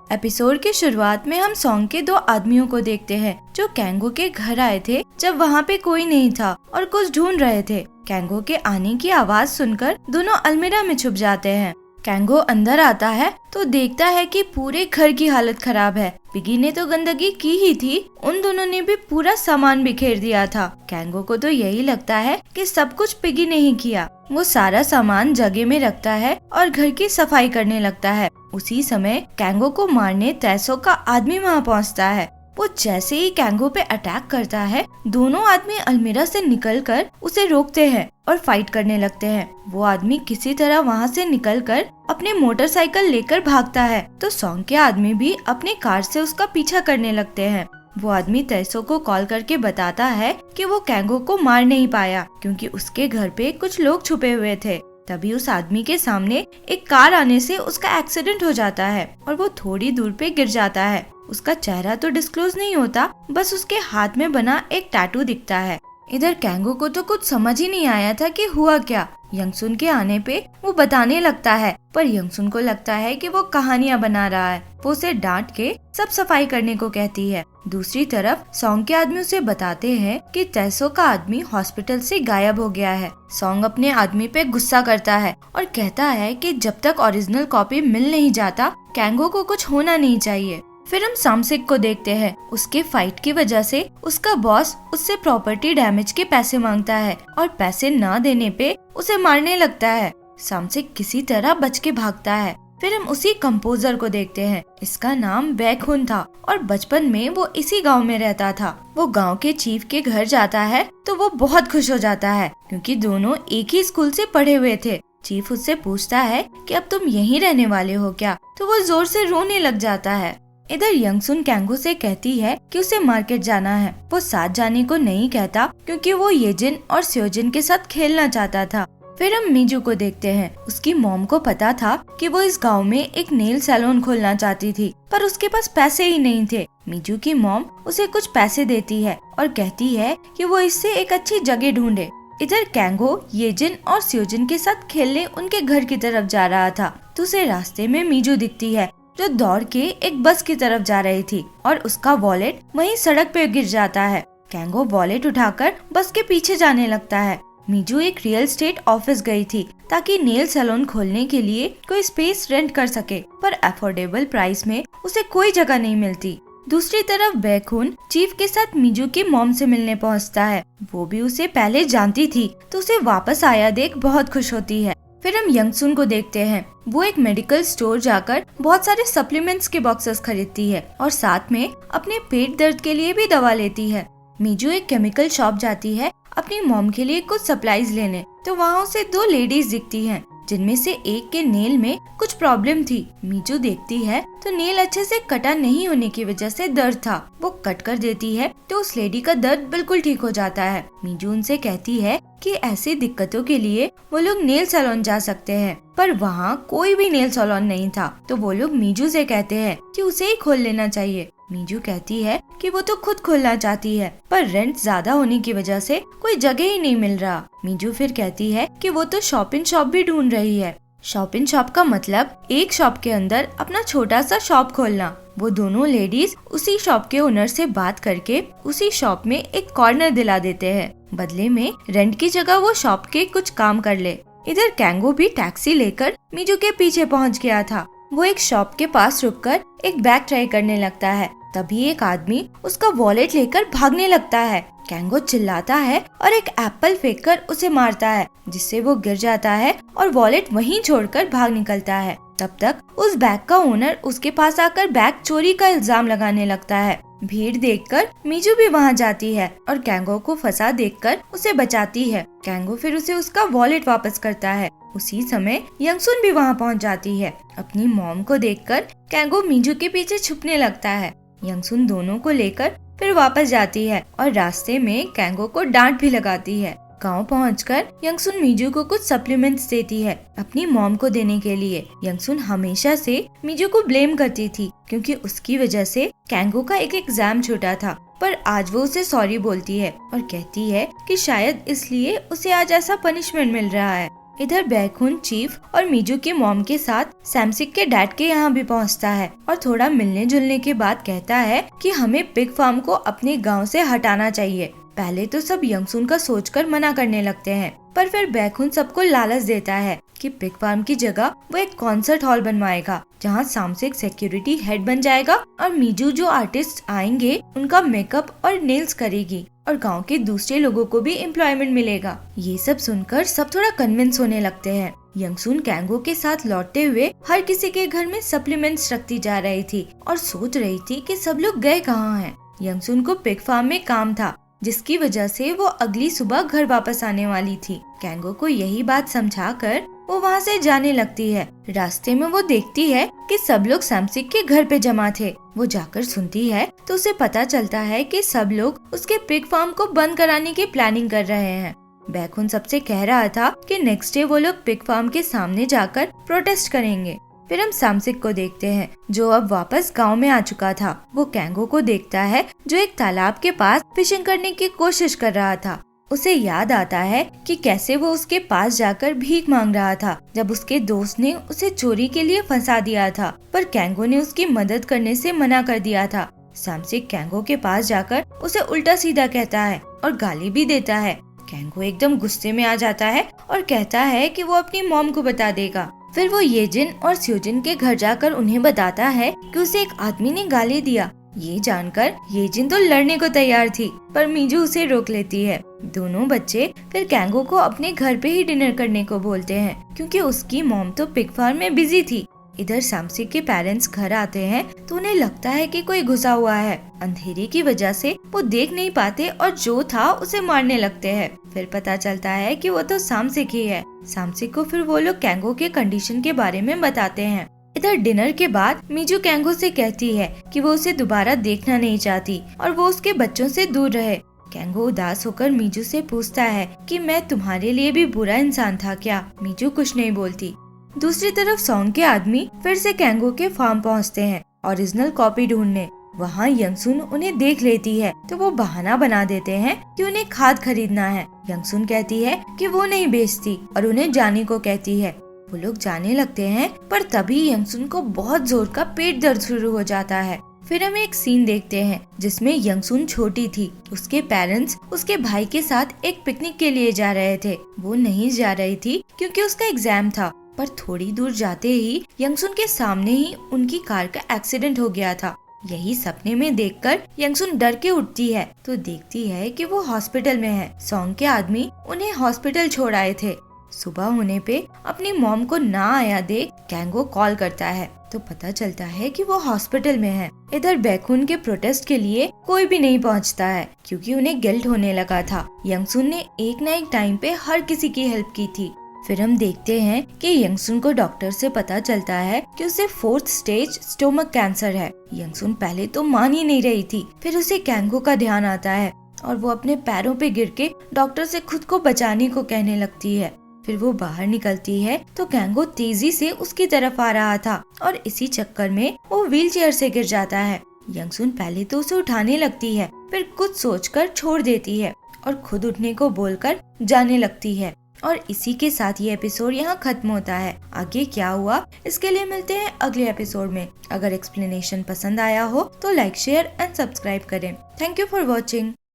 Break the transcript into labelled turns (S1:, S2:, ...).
S1: Episode की शुरुआत में हम सॉन्ग के दो आदमियों को देखते हैं जो कैंगो के घर आए थे जब वहाँ पे कोई नहीं था और कुछ ढूंढ रहे थे। कैंगो के आने की आवाज सुनकर दोनों अलमीरा में छुप जाते हैं। कैंगो अंदर आता है तो देखता है कि पूरे घर की हालत खराब है। पिगी ने तो गंदगी की ही थी, उन दोनों ने भी पूरा सामान बिखेर दिया था। कैंगो को तो यही लगता है कि सब कुछ पिगी ने ही किया। वो सारा सामान जगह में रखता है और घर की सफाई करने लगता है। उसी समय कैंगो को मारने तैसो का आदमी वहाँ पहुँचता है। वो जैसे ही कैंगो पे अटैक करता है, दोनों आदमी अलमीरा से निकलकर उसे रोकते हैं और फाइट करने लगते हैं। वो आदमी किसी तरह वहाँ से निकलकर अपने मोटरसाइकिल लेकर भागता है तो सॉन्ग के आदमी भी अपनी कार से उसका पीछा करने लगते हैं। वो आदमी तैसो को कॉल करके बताता है कि वो कैंगो को मार नहीं पाया क्योंकि उसके घर पे कुछ लोग छुपे हुए थे। तभी उस आदमी के सामने एक कार आने से उसका एक्सीडेंट हो जाता है और वो थोड़ी दूर पे गिर जाता है। उसका चेहरा तो डिस्क्लोज नहीं होता, बस उसके हाथ में बना एक टैटू दिखता है। इधर कैंगो को तो कुछ समझ ही नहीं आया था कि हुआ क्या। यंगसुन के आने पे वो बताने लगता है, पर यंगसुन को लगता है कि वो कहानियां बना रहा है। वो उसे डांट के सब सफाई करने को कहती है। दूसरी तरफ सॉन्ग के आदमी उसे बताते हैं कि तैसो का आदमी हॉस्पिटल से गायब हो गया है। सॉन्ग अपने आदमी पे गुस्सा करता है और कहता है कि जब तक ओरिजिनल कॉपी मिल नहीं जाता, कैंगो को कुछ होना नहीं चाहिए। फिर हम सामसिक को देखते हैं। उसके फाइट की वजह से उसका बॉस उससे प्रॉपर्टी डैमेज के पैसे मांगता है और पैसे ना देने पे उसे मारने लगता है। सामसिक किसी तरह बच के भागता है। फिर हम उसी कंपोजर को देखते हैं। इसका नाम बैकहुन था और बचपन में वो इसी गांव में रहता था। वो गांव के चीफ के घर जाता है तो वो बहुत खुश हो जाता है क्योंकि दोनों एक ही स्कूल से पढ़े हुए थे। चीफ उससे पूछता है कि अब तुम यहीं रहने वाले हो क्या, तो वो जोर से रोने लग जाता है। इधर यंगसुन कैंगो से कहती है कि उसे मार्केट जाना है। वो साथ जाने को नहीं कहता क्योंकि वो येजिन और स्योजिन के साथ खेलना चाहता था। फिर हम मीजू को देखते हैं। उसकी मॉम को पता था कि वो इस गांव में एक नेल सैलून खोलना चाहती थी, पर उसके पास पैसे ही नहीं थे। मीजू की मॉम उसे कुछ पैसे देती है और कहती है कि वो इससे एक अच्छी जगह ढूंढे। इधर कैंगो येजिन और स्योजिन के साथ खेलने उनके घर की तरफ जा रहा था तो उसे रास्ते में मीजू दिखती है जो दौड़ के एक बस की तरफ जा रही थी और उसका वॉलेट वहीं सड़क पे गिर जाता है। कैंगो वॉलेट उठाकर बस के पीछे जाने लगता है। मीजू एक रियल एस्टेट ऑफिस गई थी ताकि नेल सैलून खोलने के लिए कोई स्पेस रेंट कर सके, पर अफोर्डेबल प्राइस में उसे कोई जगह नहीं मिलती। दूसरी तरफ बैकहुन चीफ के साथ मीजू के मॉम से मिलने पहुंचता है। वो भी उसे पहले जानती थी तो उसे वापस आया देख बहुत खुश होती है। फिर हम यंगसुन को देखते हैं। वो एक मेडिकल स्टोर जाकर बहुत सारे सप्लीमेंट्स के बॉक्सेस खरीदती है और साथ में अपने पेट दर्द के लिए भी दवा लेती है। मीजू एक केमिकल शॉप जाती है अपनी मॉम के लिए कुछ सप्लाईज लेने, तो वहाँ उसे दो लेडीज दिखती हैं जिनमें से एक के नेल में कुछ प्रॉब्लम थी। मीजू देखती है तो नेल अच्छे से कटा नहीं होने की वजह से दर्द था। वो कट कर देती है तो उस लेडी का दर्द बिल्कुल ठीक हो जाता है। मीजू उनसे कहती है कि ऐसी दिक्कतों के लिए वो लोग नेल सैलून जा सकते हैं, पर वहाँ कोई भी नेल सैलून नहीं था। तो वो लोग मीजू से कहते हैं कि उसे ही खोल लेना चाहिए। मीजू कहती है कि वो तो खुद खोलना चाहती है, पर रेंट ज्यादा होने की वजह से कोई जगह ही नहीं मिल रहा। मीजू फिर कहती है कि वो तो शॉपिंग शॉप भी ढूंढ रही है। शॉपिंग शॉप का मतलब एक शॉप के अंदर अपना छोटा सा शॉप खोलना। वो दोनों लेडीज उसी शॉप के ओनर से बात करके उसी शॉप में एक कॉर्नर दिला देते हैं, बदले में रेंट की जगह वो शॉप के कुछ काम कर ले। इधर कैंगो भी टैक्सी लेकर मीजू के पीछे पहुंच गया था। वो एक शॉप के पास रुककर एक बैग ट्राई करने लगता है। तभी एक आदमी उसका वॉलेट लेकर भागने लगता है। कैंगो चिल्लाता है और एक एप्पल फेंककर उसे मारता है, जिससे वो गिर जाता है और वॉलेट वहीं छोड़कर भाग निकलता है। तब तक उस बैग का ओनर उसके पास आकर बैग चोरी का इल्जाम लगाने लगता है। भीड़ देखकर मीजू भी वहां जाती है और कैंगो को फंसा देखकर उसे बचाती है। कैंगो फिर उसे उसका वॉलेट वापस करता है। उसी समय यंगसुन भी वहां पहुंच जाती है। अपनी मॉम को देखकर कैंगो मीजू के पीछे छुपने लगता है। यंगसुन दोनों को लेकर फिर वापस जाती है और रास्ते में कैंगो को डांट भी लगाती है। गांव पहुंचकर यंगसुन मीजू को कुछ सप्लीमेंट्स देती है अपनी मॉम को देने के लिए। यंगसुन हमेशा से मीजू को ब्लेम करती थी क्योंकि उसकी वजह से कैंगो का एक एग्जाम छूटा था, पर आज वो उसे सॉरी बोलती है और कहती है कि शायद इसलिए उसे आज ऐसा पनिशमेंट मिल रहा है। इधर बैकुन चीफ और मीजू की मॉम के साथ सैमसिक के डैड के यहाँ भी पहुँचता है और थोड़ा मिलने जुलने के बाद कहता है कि हमें पिग फार्म को अपने गांव से हटाना चाहिए। पहले तो सब यंगसुन का सोचकर मना करने लगते हैं, पर फिर बैकुन सबको लालच देता है कि पिग फार्म की जगह वो एक कॉन्सर्ट हॉल बनवाएगा जहाँ सामसिक सिक्योरिटी हेड बन जाएगा और मीजू जो आर्टिस्ट आएंगे उनका मेकअप और नेल्स करेगी और गांव के दूसरे लोगों को भी एम्प्लॉयमेंट मिलेगा। ये सब सुनकर सब थोड़ा कन्विंस होने लगते हैं। यंगसुन कैंगो के साथ लौटते हुए हर किसी के घर में सप्लीमेंट्स रखती जा रही थी और सोच रही थी कि सब लोग गए कहाँ हैं। यंगसुन को पिग फार्म में काम था जिसकी वजह से वो अगली सुबह घर वापस आने वाली थी। कैंगो को यही बात समझाकर वो वहाँ से जाने लगती है। रास्ते में वो देखती है कि सब लोग सैमसिक के घर पे जमा थे। वो जाकर सुनती है तो उसे पता चलता है कि सब लोग उसके पिग फार्म को बंद कराने की प्लानिंग कर रहे हैं। बैकुन सबसे कह रहा था कि नेक्स्ट डे वो लोग पिग फार्म के सामने जाकर प्रोटेस्ट करेंगे। फिर हम सैमसिक को देखते हैं जो अब वापस गांव में आ चुका था। वो कैंगो को देखता है जो एक तालाब के पास फिशिंग करने की कोशिश कर रहा था। उसे याद आता है कि कैसे वो उसके पास जाकर भीख मांग रहा था जब उसके दोस्त ने उसे चोरी के लिए फंसा दिया था, पर कैंगो ने उसकी मदद करने से मना कर दिया था। सैमसिक कैंगो के पास जाकर उसे उल्टा सीधा कहता है और गाली भी देता है। कैंगो एकदम गुस्से में आ जाता है और कहता है कि वो अपनी मॉम को बता देगा। फिर वो येजिन और स्यूजिन के घर जाकर उन्हें बताता है कि उसे एक आदमी ने गाली दिया। ये जानकर येजिन तो लड़ने को तैयार थी, पर मीजू उसे रोक लेती है। दोनों बच्चे फिर कैंगो को अपने घर पे ही डिनर करने को बोलते हैं क्योंकि उसकी मॉम तो पिग फार्म में बिजी थी। इधर सैमसिक के पेरेंट्स घर आते हैं तो उन्हें लगता है कि कोई घुसा हुआ है। अंधेरे की वजह से वो देख नहीं पाते और जो था उसे मारने लगते हैं। फिर पता चलता है कि वो तो सैमसिक ही है। सैमसिक को फिर वो लोग कैंगो के कंडीशन के बारे में बताते हैं। इधर डिनर के बाद मीजू कैंगो से कहती है कि वो उसे दोबारा देखना नहीं चाहती और वो उसके बच्चों से दूर रहे। कैंगो उदास होकर मीजू से पूछता है कि मैं तुम्हारे लिए भी बुरा इंसान था क्या? मीजू कुछ नहीं बोलती। दूसरी तरफ सॉन्ग के आदमी फिर से कैंगो के फार्म पहुंचते हैं ओरिजिनल कॉपी ढूंढने। वहाँ यंगसुन उन्हें देख लेती है तो वो बहाना बना देते हैं कि उन्हें खाद खरीदना है। यंगसुन कहती है कि वो नहीं बेचती और उन्हें जाने को कहती है। वो लोग जाने लगते हैं पर तभी यंगसुन को बहुत जोर का पेट दर्द शुरू हो जाता है। फिर हम एक सीन देखते हैं जिसमें यंगसुन छोटी थी। उसके पेरेंट्स उसके भाई के साथ एक पिकनिक के लिए जा रहे थे। वो नहीं जा रही थी क्योंकि उसका एग्जाम था, पर थोड़ी दूर जाते ही यंगसुन के सामने ही उनकी कार का एक्सीडेंट हो गया था। यही सपने में देखकर यंगसुन डर के उठती है तो देखती है कि वो हॉस्पिटल में है। सॉन्ग के आदमी उन्हें हॉस्पिटल छोड़ आए थे। सुबह होने पे अपनी मॉम को ना आया देख कैंगो कॉल करता है तो पता चलता है कि वो हॉस्पिटल में है। इधर बैकुन के प्रोटेस्ट के लिए कोई भी नहीं पहुंचता है क्योंकि उन्हें गिल्ट होने लगा था। यंगसुन ने एक न एक टाइम पे हर किसी की हेल्प की थी। फिर हम देखते हैं कि यंगसुन को डॉक्टर से पता चलता है कि उसे 4th स्टेज स्टोमक कैंसर है। यंगसुन पहले तो मान ही नहीं रही थी। फिर उसे कैंगो का ध्यान आता है और वो अपने पैरों पे गिर के डॉक्टर से खुद को बचाने को कहने लगती है। फिर वो बाहर निकलती है तो कैंगो तेजी से उसकी तरफ आ रहा था और इसी चक्कर में वो व्हीलचेयर से गिर जाता है। यंगसुन पहले तो उसे उठाने लगती है, फिर कुछ सोचकर छोड़ देती है और खुद उठने को बोलकर जाने लगती है। और इसी के साथ ये एपिसोड यहाँ खत्म होता है। आगे क्या हुआ इसके लिए मिलते हैं अगले एपिसोड में। अगर एक्सप्लेनेशन पसंद आया हो तो लाइक, शेयर एंड सब्सक्राइब करें। Thank you for watching.